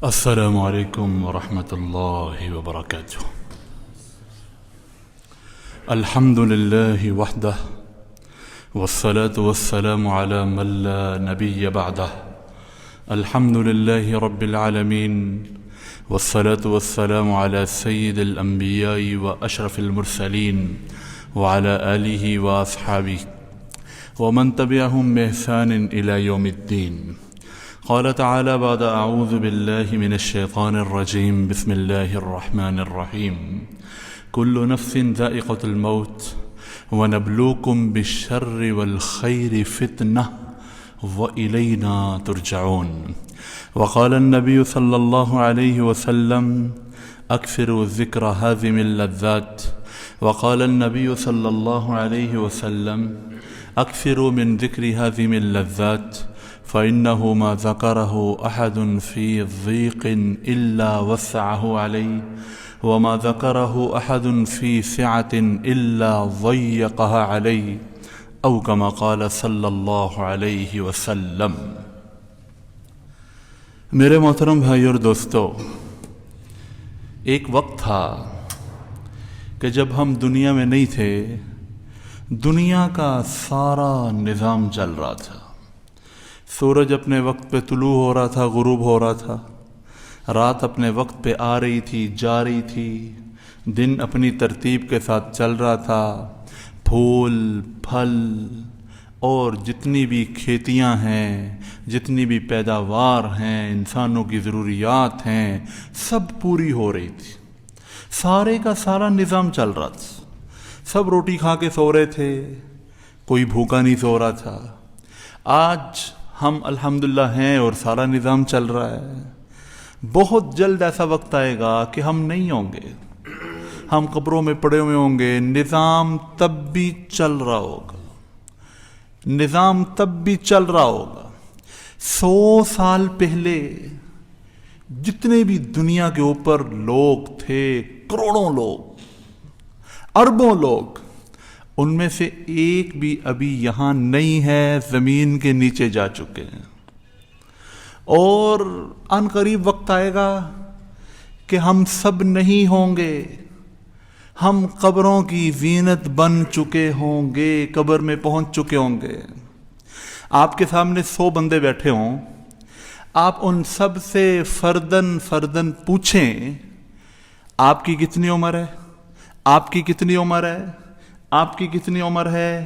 السلام عليكم ورحمة الله وبركاته. الحمد لله وحده والصلاة والسلام على من لا نبي بعده. الحمد لله رب العالمين والصلاة والسلام على سيد الأنبياء وأشرف المرسلين وعلى آله وأصحابه ومن تبعهم بإحسان إلى يوم الدين. قال تعالى بعد أعوذ بالله من الشيطان الرجيم بسم الله الرحمن الرحيم. كل نفس ذائقة الموت ونبلوكم بالشر والخير فتنة وإلينا ترجعون. وقال النبي صلى الله عليه وسلم أكثروا ذكر هذه اللذات. وقال النبي صلى الله عليه وسلم أكثروا من ذكر هذه اللذات فإنه ما ذكره أحد في ضيق إلا وسعه عليه وما ذكره أحد في سعة إلا ضيقها عليه أو كما قال صلی اللہ علیہ وسلم. میرے محترم بھائی اور دوستو، ایک وقت تھا کہ جب ہم دنیا میں نہیں تھے، دنیا کا سارا نظام چل رہا تھا. سورج اپنے وقت پہ طلوع ہو رہا تھا، غروب ہو رہا تھا، رات اپنے وقت پہ آ رہی تھی، جا رہی تھی، دن اپنی ترتیب کے ساتھ چل رہا تھا. پھول پھل اور جتنی بھی کھیتیاں ہیں، جتنی بھی پیداوار ہیں، انسانوں کی ضروریات ہیں، سب پوری ہو رہی تھی. سارے کا سارا نظام چل رہا تھا. سب روٹی کھا کے سو رہے تھے، کوئی بھوکا نہیں سو رہا تھا. آج ہم الحمدللہ ہیں اور سارا نظام چل رہا ہے. بہت جلد ایسا وقت آئے گا کہ ہم نہیں ہوں گے، ہم قبروں میں پڑے ہوئے ہوں گے. نظام تب بھی چل رہا ہوگا، نظام تب بھی چل رہا ہوگا. 100 سال پہلے جتنے بھی دنیا کے اوپر لوگ تھے، کروڑوں لوگ، اربوں لوگ، ان میں سے ایک بھی ابھی یہاں نہیں ہے، زمین کے نیچے جا چکے ہیں. اور ان قریب وقت آئے گا کہ ہم سب نہیں ہوں گے، ہم قبروں کی زینت بن چکے ہوں گے، قبر میں پہنچ چکے ہوں گے. آپ کے سامنے 100 بندے بیٹھے ہوں، آپ ان سب سے فردن پوچھیں آپ کی کتنی عمر ہے، آپ کی کتنی عمر ہے، آپ کی کتنی عمر ہے.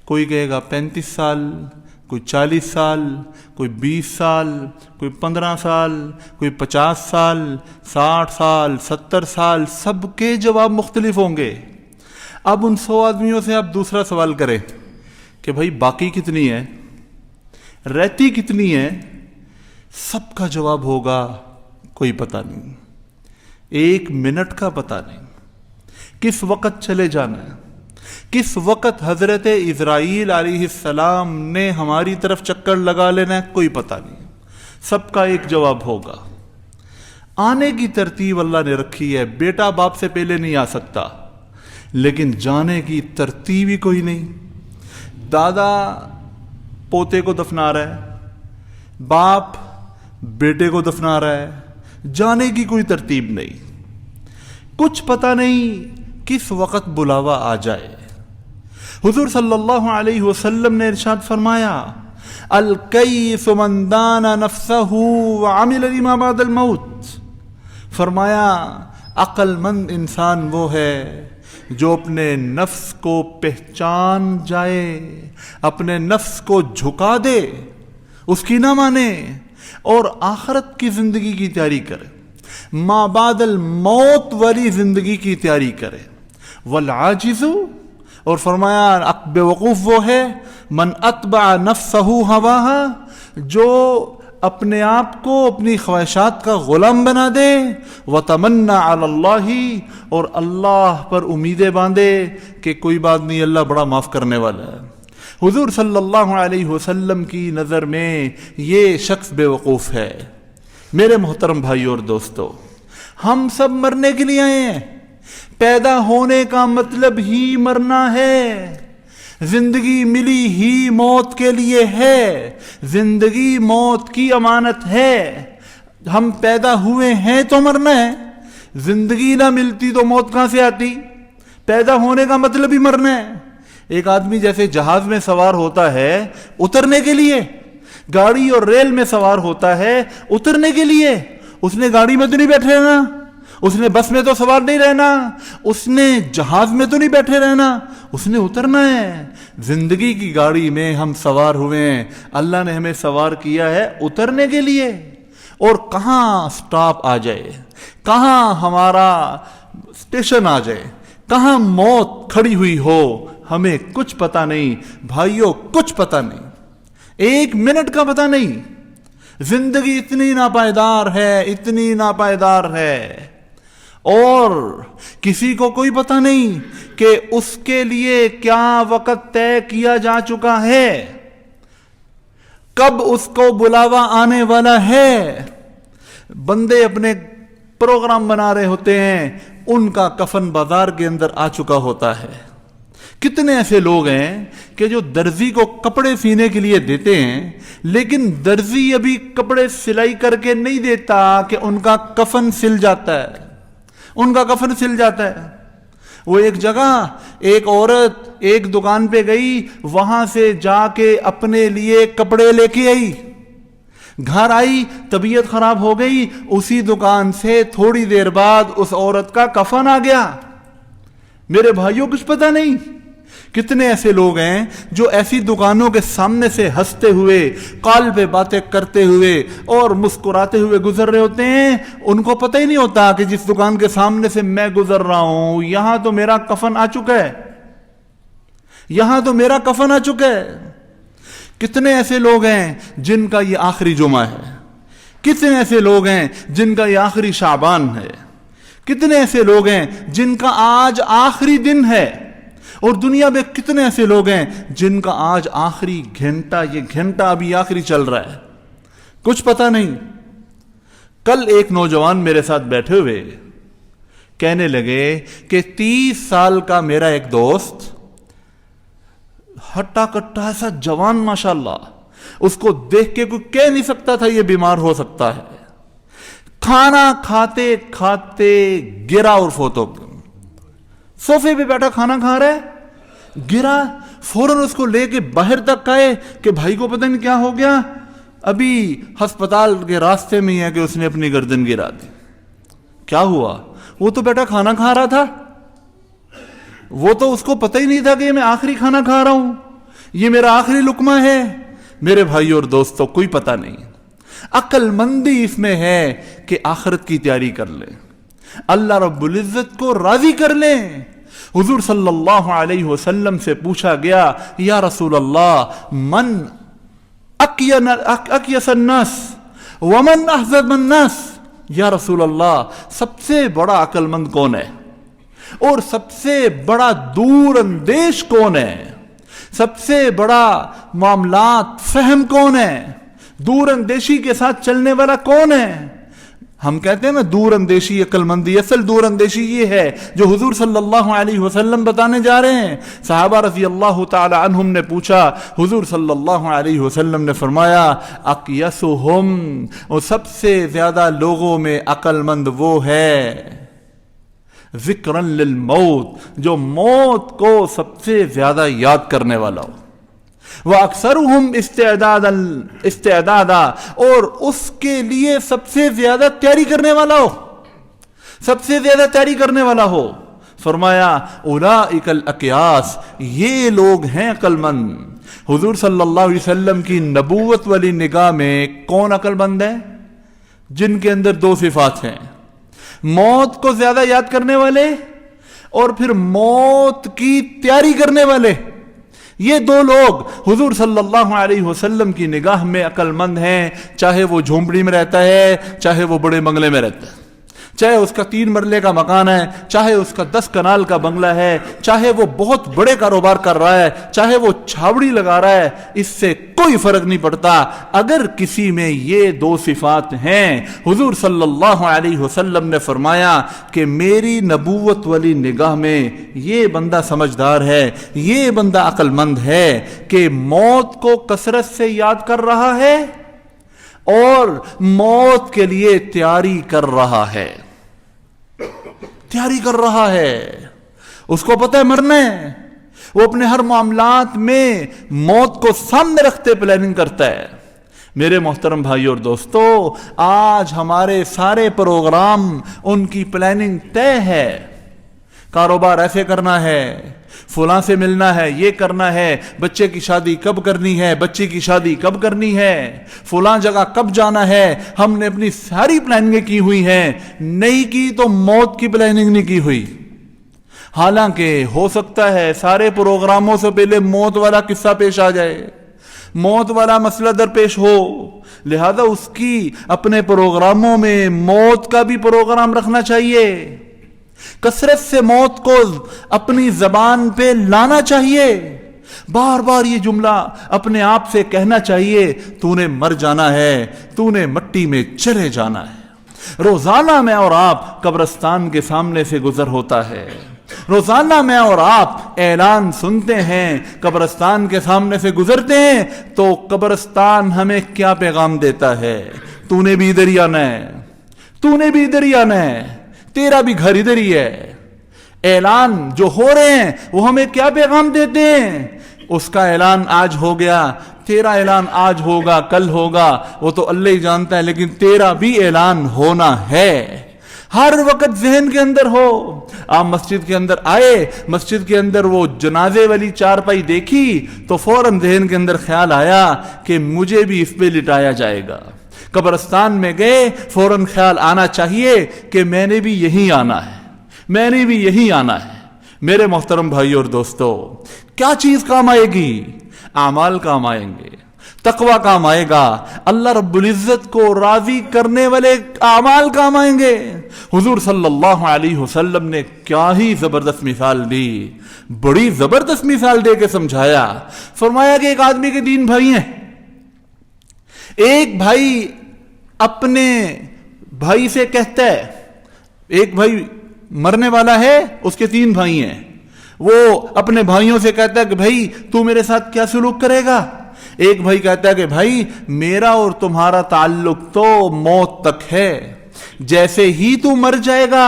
کوئی کہے گا 35 سال، کوئی 40 سال، کوئی 20 سال، کوئی 15 سال، کوئی 50 سال، 60 سال، 70 سال. سب کے جواب مختلف ہوں گے. اب ان 100 آدمیوں سے آپ دوسرا سوال کریں کہ بھائی باقی کتنی ہے، رہتی کتنی ہے. سب کا جواب ہوگا کوئی پتہ نہیں، 1 منٹ کا پتہ نہیں، کس وقت چلے جانا ہے، کس وقت حضرت اسرائیل علیہ السلام نے ہماری طرف چکر لگا لینا ہے، کوئی پتہ نہیں. سب کا ایک جواب ہوگا. آنے کی ترتیب اللہ نے رکھی ہے. بیٹا باپ سے پہلے نہیں آ سکتا، لیکن جانے کی ترتیب ہی کوئی نہیں. دادا پوتے کو دفنا رہا ہے، باپ بیٹے کو دفنا رہا ہے. جانے کی کوئی ترتیب نہیں، کچھ پتہ نہیں کس وقت بلاوا آ جائے. حضور صلی اللہ علیہ وسلم نے ارشاد فرمایا، الکیس من دان نفسہ وعمل لما بعد الموت. فرمایا عقل مند انسان وہ ہے جو اپنے نفس کو پہچان جائے، اپنے نفس کو جھکا دے، اس کی نہ مانے اور آخرت کی زندگی کی تیاری کرے، ما بعد الموت والی زندگی کی تیاری کرے. والعاجز، اور فرمایا بے وقوف وہ ہے، من اتبع نفسہ ہواہا، جو اپنے آپ کو اپنی خواہشات کا غلام بنا دے، وتمنى علی اللہ، اور اللہ پر امیدیں باندھے کہ کوئی بات نہیں، اللہ بڑا معاف کرنے والا ہے. حضور صلی اللہ علیہ وسلم کی نظر میں یہ شخص بے وقوف ہے. میرے محترم بھائی اور دوستو، ہم سب مرنے کے لیے آئے ہیں. پیدا ہونے کا مطلب ہی مرنا ہے. زندگی ملی ہی موت کے لیے ہے. زندگی موت کی امانت ہے. ہم پیدا ہوئے ہیں تو مرنا ہے، زندگی نہ ملتی تو موت کہاں سے آتی؟ پیدا ہونے کا مطلب ہی مرنا ہے۔ ایک آدمی جیسے جہاز میں سوار ہوتا ہے اترنے کے لیے، گاڑی اور ریل میں سوار ہوتا ہے اترنے کے لیے، اس نے گاڑی میں تو نہیں بیٹھے رہنا، اس نے بس میں تو سوار نہیں رہنا، اس نے جہاز میں تو نہیں بیٹھے رہنا، اس نے اترنا ہے۔ زندگی کی گاڑی میں ہم سوار ہوئے ہیں، اللہ نے ہمیں سوار کیا ہے اترنے کے لیے، اور کہاں سٹاپ آ جائے، کہاں ہمارا اسٹیشن آ جائے، کہاں موت کھڑی ہوئی ہو، ہمیں کچھ پتہ نہیں بھائیوں، کچھ پتہ نہیں، ایک منٹ کا پتہ نہیں۔ زندگی اتنی ناپائیدار ہے، اتنی ناپائیدار ہے، اور کسی کو کوئی پتہ نہیں کہ اس کے لیے کیا وقت طے کیا جا چکا ہے، کب اس کو بلاوا آنے والا ہے۔ بندے اپنے پروگرام بنا رہے ہوتے ہیں، ان کا کفن بازار کے اندر آ چکا ہوتا ہے۔ کتنے ایسے لوگ ہیں کہ جو درزی کو کپڑے سینے کے لیے دیتے ہیں، لیکن درزی ابھی کپڑے سلائی کر کے نہیں دیتا کہ ان کا کفن سل جاتا ہے، ان کا کفن سل جاتا ہے۔ وہ ایک جگہ ایک عورت ایک دکان پہ گئی، وہاں سے جا کے اپنے لیے کپڑے لے کے آئی، گھر آئی، طبیعت خراب ہو گئی، اسی دکان سے تھوڑی دیر بعد اس عورت کا کفن آ گیا۔ میرے بھائیوں کچھ پتہ نہیں۔ کتنے ایسے لوگ ہیں جو ایسی دکانوں کے سامنے سے ہنستے ہوئے، کال پہ باتیں کرتے ہوئے اور مسکراتے ہوئے گزر رہے ہوتے ہیں، ان کو پتہ ہی نہیں ہوتا کہ جس دکان کے سامنے سے میں گزر رہا ہوں یہاں تو میرا کفن آ چکا ہے، یہاں تو میرا کفن آ چکا ہے۔ کتنے ایسے لوگ ہیں جن کا یہ آخری جمعہ ہے، کتنے ایسے لوگ ہیں جن کا یہ آخری شعبان ہے، کتنے ایسے لوگ ہیں جن کا آج آخری دن ہے، اور دنیا میں کتنے ایسے لوگ ہیں جن کا آج آخری گھنٹہ، یہ گھنٹہ ابھی آخری چل رہا ہے، کچھ پتہ نہیں۔ کل ایک نوجوان میرے ساتھ بیٹھے ہوئے کہنے لگے کہ 30 سال کا میرا ایک دوست، ہٹا کٹا ایسا جوان ماشاءاللہ، اس کو دیکھ کے کوئی کہہ نہیں سکتا تھا یہ بیمار ہو سکتا ہے، کھانا کھاتے کھاتے گرا اور فوت ہو گیا، صوفے پہ بیٹھا کھانا کھا رہا ہے، گرا، فوراً اس کو لے کے باہر تک آئے کہ بھائی کو پتہ نہیں کیا ہو گیا، ابھی ہسپتال کے راستے میں ہی ہے کہ اس نے اپنی گردن گرا دی۔ کیا ہوا؟ وہ تو بیٹا کھانا کھا رہا تھا، وہ تو اس کو پتہ ہی نہیں تھا کہ میں آخری کھانا کھا رہا ہوں، یہ میرا آخری لقمہ ہے۔ میرے بھائی اور دوستو، کوئی پتہ نہیں۔ عقل مندی اس میں ہے کہ آخرت کی تیاری کر لیں، اللہ رب العزت کو راضی کر لیں۔ حضور صلی اللہ علیہ وسلم سے پوچھا گیا، یا رسول اللہ، من اکیس الناس ومن احزب الناس، یا رسول اللہ سب سے بڑا عقل مند کون ہے اور سب سے بڑا دور اندیش کون ہے، سب سے بڑا معاملات فہم کون ہے، دور اندیشی کے ساتھ چلنے والا کون ہے؟ ہم کہتے ہیں نا دور اندیشی عقل مندی، اصل دور اندیشی یہ ہے جو حضور صلی اللہ علیہ وسلم بتانے جا رہے ہیں۔ صحابہ رضی اللہ تعالی عنہم نے پوچھا، حضور صلی اللہ علیہ وسلم نے فرمایا، اقیسہم، اور سب سے زیادہ لوگوں میں عقل مند وہ ہے ذکرا للموت، جو موت کو سب سے زیادہ یاد کرنے والا ہو، وَأَكْثَرُهُمْ استعدادا، اور اس کے لیے سب سے زیادہ تیاری کرنے والا ہو، سب سے زیادہ تیاری کرنے والا ہو۔ فرمایا اولئک الاقیاس، یہ لوگ ہیں عقل مند۔ حضور صلی اللہ علیہ وسلم کی نبوت والی نگاہ میں کون عقل مند ہے؟ جن کے اندر دو صفات ہیں، موت کو زیادہ یاد کرنے والے اور پھر موت کی تیاری کرنے والے۔ یہ دو لوگ حضور صلی اللہ علیہ وسلم کی نگاہ میں عقل مند ہیں، چاہے وہ جھونپڑی میں رہتا ہے، چاہے وہ بڑے بنگلے میں رہتا ہے، چاہے اس کا 3 مرلے کا مکان ہے، چاہے اس کا 10 کنال کا بنگلہ ہے، چاہے وہ بہت بڑے کاروبار کر رہا ہے، چاہے وہ چھاوڑی لگا رہا ہے، اس سے کوئی فرق نہیں پڑتا۔ اگر کسی میں یہ دو صفات ہیں، حضور صلی اللہ علیہ وسلم نے فرمایا کہ میری نبوت والی نگاہ میں یہ بندہ سمجھدار ہے، یہ بندہ عقل مند ہے کہ موت کو کثرت سے یاد کر رہا ہے اور موت کے لیے تیاری کر رہا ہے، تیاری کر رہا ہے، اس کو پتہ ہے مرنا ہے، وہ اپنے ہر معاملات میں موت کو سامنے رکھتے پلاننگ کرتا ہے۔ میرے محترم بھائی اور دوستو، آج ہمارے سارے پروگرام ان کی پلاننگ طے ہے۔ کاروبار ایسے کرنا ہے، فلاں سے ملنا ہے، یہ کرنا ہے، بچے کی شادی کب کرنی ہے، بچی کی شادی کب کرنی ہے، فلاں جگہ کب جانا ہے، ہم نے اپنی ساری پلاننگیں کی ہوئی ہیں، نہیں کی تو موت کی پلاننگ نہیں کی ہوئی۔ حالانکہ ہو سکتا ہے سارے پروگراموں سے پہلے موت والا قصہ پیش آ جائے، موت والا مسئلہ درپیش ہو، لہذا اس کی اپنے پروگراموں میں موت کا بھی پروگرام رکھنا چاہیے، کثرت سے موت کو اپنی زبان پہ لانا چاہیے، بار بار یہ جملہ اپنے آپ سے کہنا چاہیے، تو نے مر جانا ہے، تو نے مٹی میں چلے جانا ہے۔ روزانہ میں اور آپ قبرستان کے سامنے سے گزر ہوتا ہے، روزانہ میں اور آپ اعلان سنتے ہیں، قبرستان کے سامنے سے گزرتے ہیں تو قبرستان ہمیں کیا پیغام دیتا ہے؟ تو نے بھی ادھر ہی آنا ہے، تو نے بھی ادھر ہی آنا ہے، تیرا بھی گھر ادھر ہی ہے۔ اعلان جو ہو رہے ہیں وہ ہمیں کیا پیغام دیتے ہیں؟ اس کا اعلان آج ہو گیا، تیرا اعلان آج ہوگا، کل ہوگا، وہ تو اللہ ہی جانتا ہے، لیکن تیرا بھی اعلان ہونا ہے، ہر وقت ذہن کے اندر ہو۔ آپ مسجد کے اندر آئے، مسجد کے اندر وہ جنازے والی چارپائی دیکھی تو فوراً ذہن کے اندر خیال آیا کہ مجھے بھی اس پہ لٹایا جائے گا۔ قبرستان میں گئے، فوراً خیال آنا چاہیے کہ میں نے بھی یہی آنا ہے، میں نے بھی یہی آنا ہے۔ میرے محترم بھائی اور دوستو، کیا چیز کام آئے گی؟ اعمال کام آئیں گے، تقوی کام آئے گا، اللہ رب العزت کو راضی کرنے والے اعمال کام آئیں گے۔ حضور صلی اللہ علیہ وسلم نے کیا ہی زبردست مثال دی، بڑی زبردست مثال دے کے سمجھایا۔ فرمایا کہ ایک آدمی کے 3 بھائی ہیں، ایک بھائی اپنے بھائی سے کہتا ہے، ایک بھائی مرنے والا ہے، اس کے 3 بھائی ہیں، وہ اپنے بھائیوں سے کہتا ہے کہ بھائی تو میرے ساتھ کیا سلوک کرے گا؟ ایک بھائی کہتا ہے کہ بھائی میرا اور تمہارا تعلق تو موت تک ہے، جیسے ہی تو مر جائے گا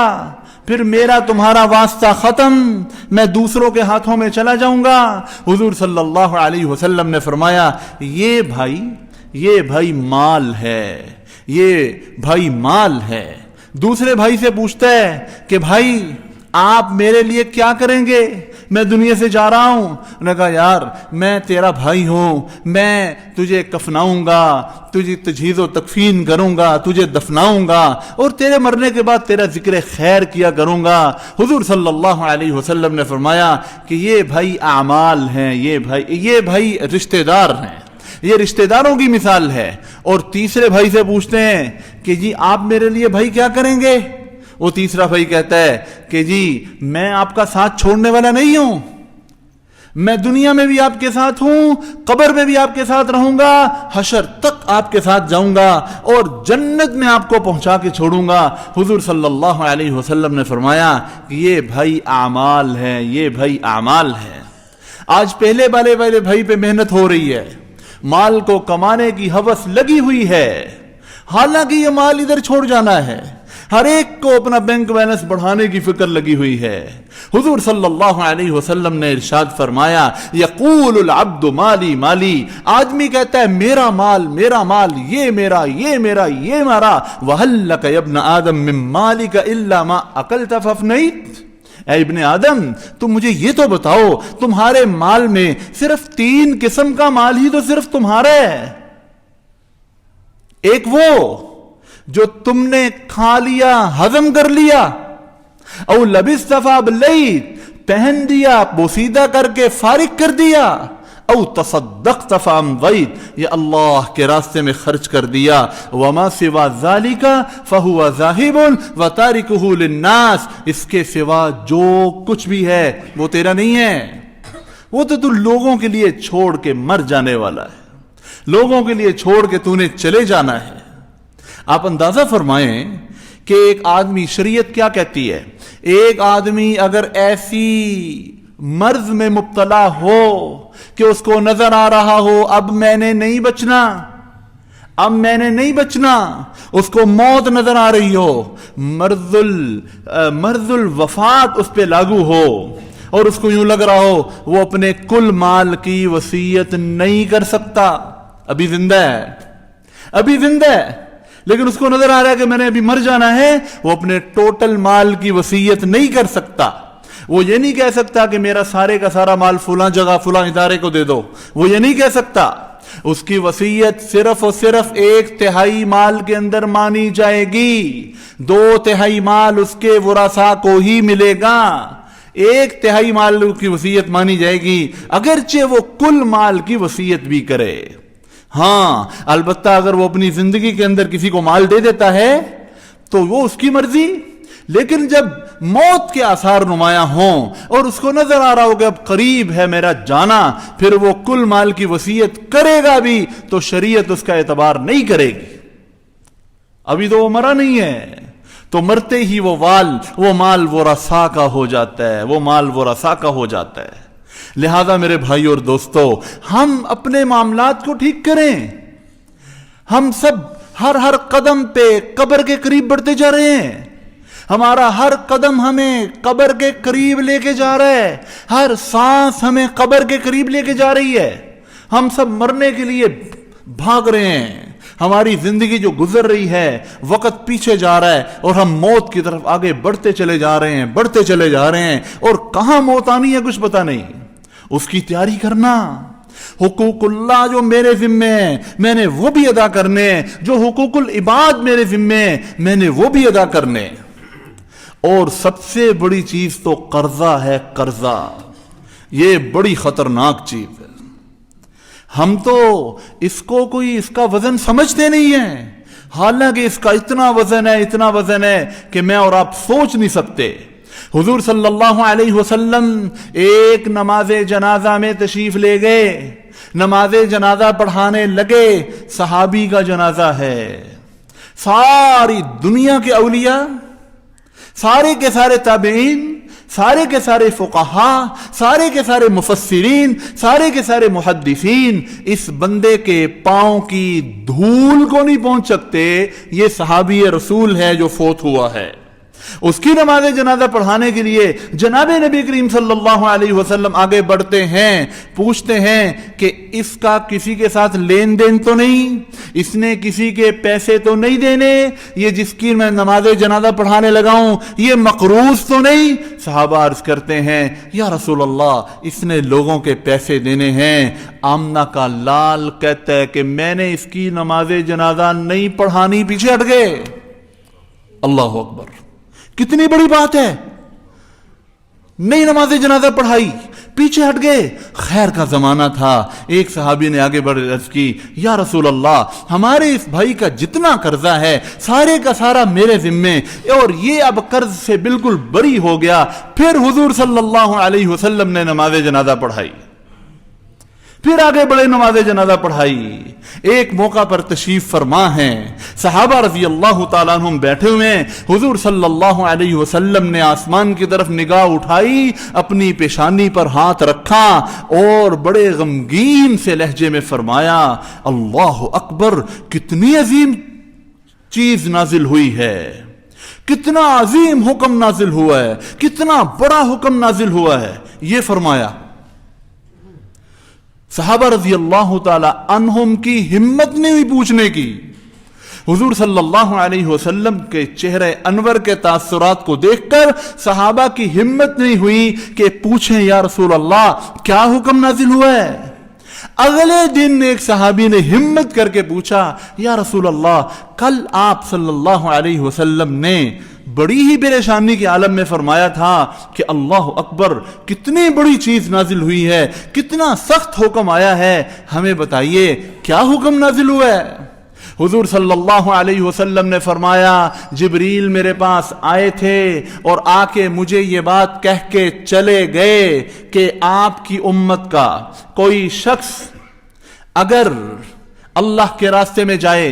پھر میرا تمہارا واسطہ ختم، میں دوسروں کے ہاتھوں میں چلا جاؤں گا۔ حضور صلی اللہ علیہ وسلم نے فرمایا یہ بھائی مال ہے، یہ بھائی مال ہے۔ دوسرے بھائی سے پوچھتا ہے کہ بھائی آپ میرے لیے کیا کریں گے؟ میں دنیا سے جا رہا ہوں۔ انہوں نے کہا یار میں تیرا بھائی ہوں، میں تجھے کفناؤں گا، تجھے تجہیز و تکفین کروں گا، تجھے دفناؤں گا اور تیرے مرنے کے بعد تیرا ذکر خیر کیا کروں گا۔ حضور صلی اللہ علیہ وسلم نے فرمایا کہ یہ بھائی اعمال ہیں، یہ بھائی رشتہ دار ہیں، یہ رشتہ داروں کی مثال ہے۔ اور تیسرے بھائی سے پوچھتے ہیں کہ جی آپ میرے لیے بھائی کیا کریں گے؟ وہ تیسرا بھائی کہتا ہے کہ جی میں آپ کا ساتھ چھوڑنے والا نہیں ہوں، میں دنیا میں بھی آپ کے ساتھ ہوں، قبر میں بھی آپ کے ساتھ رہوں گا، حشر تک آپ کے ساتھ جاؤں گا اور جنت میں آپ کو پہنچا کے چھوڑوں گا۔ حضور صلی اللہ علیہ وسلم نے فرمایا کہ یہ بھائی اعمال ہے، یہ بھائی اعمال ہے۔ آج پہلے والے بھائی پہ محنت ہو رہی ہے، مال کو کمانے کی ہوس لگی ہوئی ہے، حالانکہ یہ مال ادھر چھوڑ جانا ہے، ہر ایک کو اپنا بینک بیلنس بڑھانے کی فکر لگی ہوئی ہے۔ حضور صلی اللہ علیہ وسلم نے ارشاد فرمایا یقول العبد مالی مالی، آدمی کہتا ہے میرا مال میرا مال، یہ میرا یہ میرا یہ میرا، وَهَلْ لَكَ يَا ابْنَ آدَمَ مِن مَالِكَ إِلَّا مَا أَكَلْتَ فَأَفْنَيْتَ۔ اے ابن آدم تم مجھے یہ تو بتاؤ تمہارے مال میں صرف 3 قسم کا مال ہی تو صرف تمہارا ہے، ایک وہ جو تم نے کھا لیا ہضم کر لیا، او لبست فابلیت پہن دیا بوسیدہ کر کے فارغ کر دیا، او تصدقت فامضیت یہ اللہ کے راستے میں خرچ کر دیا، وما سوا ذالک فہو ذاہب وتارکہ للناس اس کے سوا جو کچھ بھی ہے وہ تیرا نہیں ہے، وہ تو لوگوں کے لیے چھوڑ کے مر جانے والا ہے، لوگوں کے لیے چھوڑ کے تو نے چلے جانا ہے۔ آپ اندازہ فرمائیں کہ ایک آدمی، شریعت کیا کہتی ہے، ایک آدمی اگر ایسی مرض میں مبتلا ہو کہ اس کو نظر آ رہا ہو اب میں نے نہیں بچنا، اب میں نے نہیں بچنا، اس کو موت نظر آ رہی ہو، مرض الوفات اس پہ لاگو ہو، اور اس کو یوں لگ رہا ہو وہ اپنے کل مال کی وصیت نہیں کر سکتا، ابھی زندہ ہے لیکن اس کو نظر آ رہا ہے کہ میں نے ابھی مر جانا ہے، وہ اپنے ٹوٹل مال کی وصیت نہیں کر سکتا۔ وہ یہ نہیں کہہ سکتا کہ میرا سارے کا سارا مال فلاں جگہ فلاں ادارے کو دے دو، وہ یہ نہیں کہہ سکتا۔ اس کی وصیت صرف اور صرف 1/3 مال کے اندر مانی جائے گی، 2/3 مال اس کے ورثاء کو ہی ملے گا، 1/3 مال کی وصیت مانی جائے گی، اگرچہ وہ کل مال کی وصیت بھی کرے۔ ہاں البتہ اگر وہ اپنی زندگی کے اندر کسی کو مال دے دیتا ہے تو وہ اس کی مرضی، لیکن جب موت کے آثار نمایاں ہوں اور اس کو نظر آ رہا ہو کہ اب قریب ہے میرا جانا، پھر وہ کل مال کی وصیت کرے گا بھی تو شریعت اس کا اعتبار نہیں کرے گی، ابھی تو وہ مرا نہیں ہے، تو مرتے ہی وہ مال ورثاء کا ہو جاتا ہے۔ لہذا میرے بھائی اور دوستو، ہم اپنے معاملات کو ٹھیک کریں۔ ہم سب ہر قدم پہ قبر کے قریب بڑھتے جا رہے ہیں، ہمارا ہر قدم ہمیں قبر کے قریب لے کے جا رہا ہے، ہر سانس ہمیں قبر کے قریب لے کے جا رہی ہے، ہم سب مرنے کے لیے بھاگ رہے ہیں، ہماری زندگی جو گزر رہی ہے وقت پیچھے جا رہا ہے اور ہم موت کی طرف آگے بڑھتے چلے جا رہے ہیں اور کہاں موت آنی ہے کچھ پتہ نہیں۔ اس کی تیاری کرنا، حقوق اللہ جو میرے ذمے ہیں میں نے وہ بھی ادا کرنے، جو حقوق العباد میرے ذمے ہیں میں نے وہ بھی ادا کرنے۔ اور سب سے بڑی چیز تو قرضہ ہے، قرضہ، یہ بڑی خطرناک چیز ہے۔ ہم تو اس کا وزن سمجھتے نہیں ہیں، حالانکہ اس کا اتنا وزن ہے کہ میں اور آپ سوچ نہیں سکتے۔ حضور صلی اللہ علیہ وسلم ایک نماز جنازہ میں تشریف لے گئے، نماز جنازہ پڑھانے لگے، صحابی کا جنازہ ہے، ساری دنیا کے اولیاء، سارے کے سارے تابعین، سارے کے سارے فقہا، سارے کے سارے مفسرین، سارے کے سارے محدثین اس بندے کے پاؤں کی دھول کو نہیں پہنچ سکتے، یہ صحابی رسول ہے جو فوت ہوا ہے۔ اس کی نماز جنازہ پڑھانے کے لیے جناب نبی کریم صلی اللہ علیہ وسلم آگے بڑھتے ہیں، پوچھتے ہیں کہ اس کا کسی کے ساتھ لین دین تو نہیں، اس نے کسی کے پیسے تو نہیں دینے، یہ جس کی میں نماز جنازہ پڑھانے لگا ہوں یہ مقروض تو نہیں؟ صحابہ عرض کرتے ہیں یا رسول اللہ اس نے لوگوں کے پیسے دینے ہیں۔ آمنہ کا لال کہتا ہے کہ میں نے اس کی نماز جنازہ نہیں پڑھانی، پیچھے ہٹ گئے۔ اللہ اکبر، کتنی بڑی بات ہے، نئی نماز جنازہ پڑھائی، پیچھے ہٹ گئے۔ خیر کا زمانہ تھا، ایک صحابی نے آگے بڑھ عرض کی یا رسول اللہ ہمارے اس بھائی کا جتنا قرضہ ہے سارے کا سارا میرے ذمے، اور یہ اب قرض سے بالکل بری ہو گیا۔ پھر حضور صلی اللہ علیہ وسلم نے نماز جنازہ پڑھائی، پھر آگے بڑے نماز جنازہ پڑھائی۔ ایک موقع پر تشریف فرما ہیں، صحابہ رضی اللہ تعالیٰ عنہم بیٹھے ہوئے ہیں، حضور صلی اللہ علیہ وسلم نے آسمان کی طرف نگاہ اٹھائی، اپنی پیشانی پر ہاتھ رکھا اور بڑے غمگین سے لہجے میں فرمایا اللہ اکبر، کتنی عظیم چیز نازل ہوئی ہے، کتنا عظیم حکم نازل ہوا ہے، کتنا بڑا حکم نازل ہوا ہے، یہ فرمایا۔ صحابہ رضی اللہ تعالی عنہم کی ہمت نہیں ہوئی پوچھنے کی۔ حضور صلی اللہ علیہ وسلم کے چہرے انور کے تاثرات کو دیکھ کر صحابہ کی ہمت نہیں ہوئی کہ پوچھیں یا رسول اللہ کیا حکم نازل ہوا ہے۔ اگلے دن ایک صحابی نے ہمت کر کے پوچھا یا رسول اللہ کل آپ صلی اللہ علیہ وسلم نے بڑی ہی پریشانی کے عالم میں فرمایا تھا کہ اللہ اکبر، کتنی بڑی چیز نازل ہوئی ہے، کتنا سخت حکم آیا ہے، ہمیں بتائیے کیا حکم نازل ہوا ہے۔ حضور صلی اللہ علیہ وسلم نے فرمایا جبریل میرے پاس آئے تھے اور آ کے مجھے یہ بات کہہ کے چلے گئے کہ آپ کی امت کا کوئی شخص اگر اللہ کے راستے میں جائے،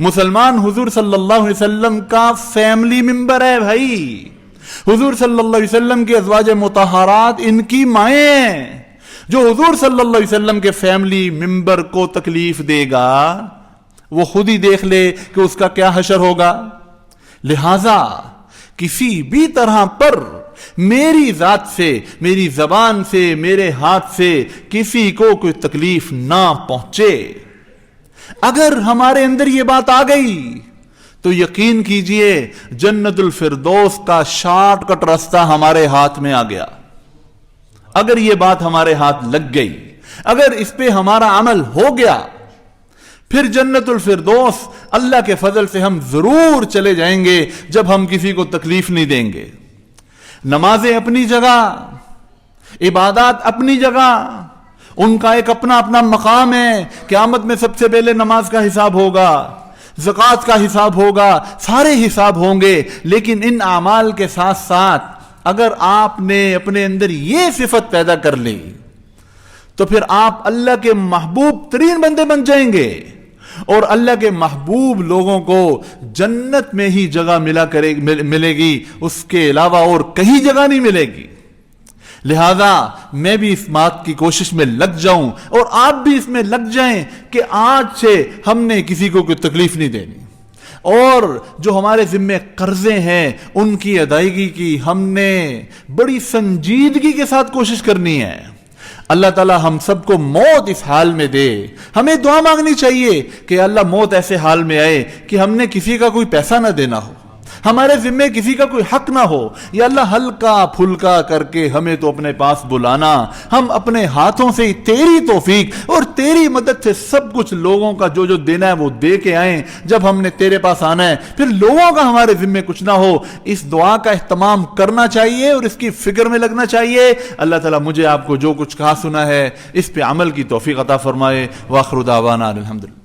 مسلمان حضور صلی اللہ علیہ وسلم کا فیملی ممبر ہے بھائی. حضور صلی اللہ علیہ وسلم کے ازواج مطہرات ان کی مائیں ہیں. جو حضور صلی اللہ علیہ وسلم کے فیملی ممبر کو تکلیف دے گا وہ خود ہی دیکھ لے کہ اس کا کیا حشر ہوگا. لہذا کسی بھی طرح پر میری ذات سے، میری زبان سے، میرے ہاتھ سے کسی کو کوئی تکلیف نہ پہنچے. اگر ہمارے اندر یہ بات آ گئی تو یقین کیجئے جنت الفردوس کا شارٹ کٹ راستہ ہمارے ہاتھ میں آ گیا. اگر یہ بات ہمارے ہاتھ لگ گئی، اگر اس پہ ہمارا عمل ہو گیا، پھر جنت الفردوس اللہ کے فضل سے ہم ضرور چلے جائیں گے جب ہم کسی کو تکلیف نہیں دیں گے. نمازیں اپنی جگہ، عبادات اپنی جگہ، ان کا ایک اپنا اپنا مقام ہے. قیامت میں سب سے پہلے نماز کا حساب ہوگا، زکوٰۃ کا حساب ہوگا، سارے حساب ہوں گے. لیکن ان اعمال کے ساتھ ساتھ اگر آپ نے اپنے اندر یہ صفت پیدا کر لی تو پھر آپ اللہ کے محبوب ترین بندے بن جائیں گے، اور اللہ کے محبوب لوگوں کو جنت میں ہی جگہ ملے گی، اس کے علاوہ اور کہیں جگہ نہیں ملے گی. لہذا میں بھی اس بات کی کوشش میں لگ جاؤں اور آپ بھی اس میں لگ جائیں کہ آج سے ہم نے کسی کو کوئی تکلیف نہیں دینی، اور جو ہمارے ذمے قرضے ہیں ان کی ادائیگی کی ہم نے بڑی سنجیدگی کے ساتھ کوشش کرنی ہے. اللہ تعالی ہم سب کو موت اس حال میں دے. ہمیں دعا مانگنی چاہیے کہ اللہ موت ایسے حال میں آئے کہ ہم نے کسی کا کوئی پیسہ نہ دینا ہو، ہمارے ذمے کسی کا کوئی حق نہ ہو. یا اللہ ہلکا پھلکا کر کے ہمیں تو اپنے پاس بلانا، ہم اپنے ہاتھوں سے تیری توفیق اور تیری مدد سے سب کچھ لوگوں کا جو جو دینا ہے وہ دے کے آئیں. جب ہم نے تیرے پاس آنا ہے پھر لوگوں کا ہمارے ذمے کچھ نہ ہو. اس دعا کا اہتمام کرنا چاہیے اور اس کی فکر میں لگنا چاہیے. اللہ تعالیٰ مجھے آپ کو جو کچھ کہا سنا ہے اس پہ عمل کی توفیق عطا فرمائے. وآخر دعوانا الحمدللہ.